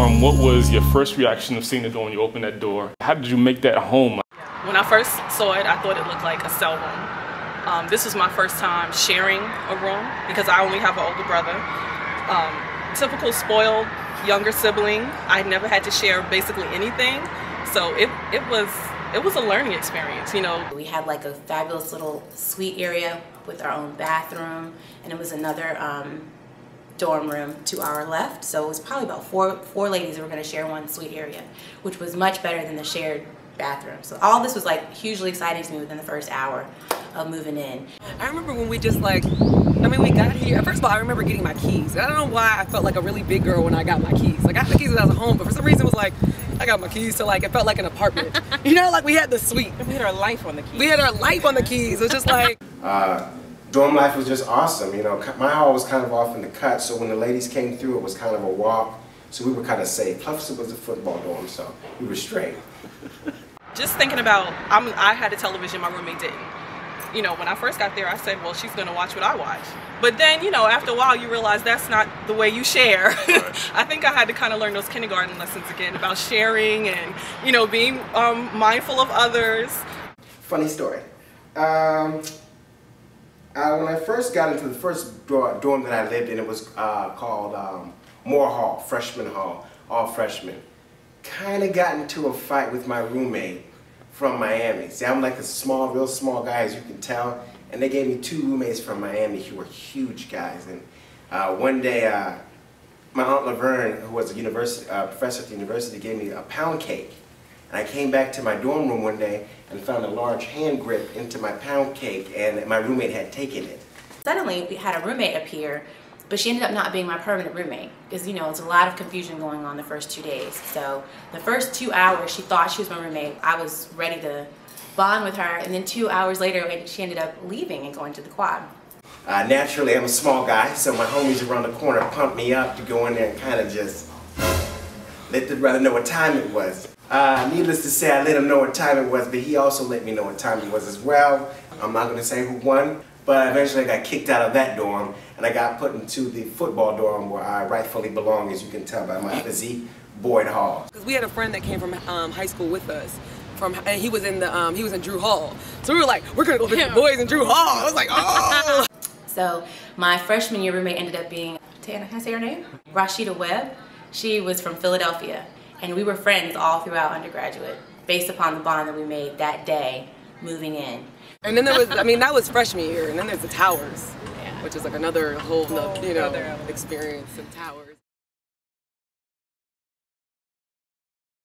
dorm, what was your first reaction of seeing the door when you opened that door? How did you make that home? When I first saw it, I thought it looked like a cell room. This was my first time sharing a room because I only have an older brother. Typical spoiled younger sibling. I never had to share basically anything, so it was a learning experience, you know. We had like a fabulous little suite area with our own bathroom, and it was another dorm room to our left. So it was probably about four ladies that were going to share one suite area, which was much better than the shared bathroom. So all this was like hugely exciting to me within the first hour of moving in. I remember when we just like, we got here. First of all, I remember getting my keys. I don't know why I felt like a really big girl when I got my keys. Like I had the keys when I was at home, but for some reason it was like, I got my keys, so like it felt like an apartment. You know, like we had the suite. We had our life on the keys. We had our life on the keys. It was just like... dorm life was just awesome. You know, my hall was kind of off in the cut, so when the ladies came through, it was kind of a walk. So we were kind of safe. Plus it was a football dorm, so we were straight. Just thinking about, I had a television, my roommate didn't. You know, when I first got there, I said, well, she's going to watch what I watch. But then, you know, after a while, you realize that's not the way you share. I think I had to kind of learn those kindergarten lessons again about sharing and, you know, being mindful of others. Funny story. When I first got into the first dorm that I lived in, it was called Moore Hall, Freshman Hall, all freshmen. Kind of got into a fight with my roommate from Miami. See, I'm like a small, real small guy, as you can tell, and they gave me two roommates from Miami who were huge guys. And one day, my Aunt Laverne, who was a professor at the university, gave me a pound cake. And I came back to my dorm room one day and found a large hand grip into my pound cake, and my roommate had taken it. Suddenly, we had a roommate appear, but she ended up not being my permanent roommate because, you know, it's a lot of confusion going on the first 2 days. So the first 2 hours, she thought she was my roommate. I was ready to bond with her, and then 2 hours later, she ended up leaving and going to the quad. Naturally, I'm a small guy, so my homies around the corner pumped me up to go in there and kind of just let the brother know what time it was. Needless to say, I let him know what time it was, but he also let me know what time it was as well. I'm not going to say who won, but eventually I got kicked out of that dorm, and I got put into the football dorm where I rightfully belong, as you can tell by my physique, Boyd Hall. Because we had a friend that came from high school with us, and he was in Drew Hall. So we were like, we're going to go visit the boys in Drew Hall. I was like, oh! So my freshman year roommate ended up being, can I say her name? Rashida Webb. She was from Philadelphia, and we were friends all throughout undergraduate based upon the bond that we made that day moving in. And then there was, that was freshman year, and then there's the towers, which is like another whole, you know, experience in towers.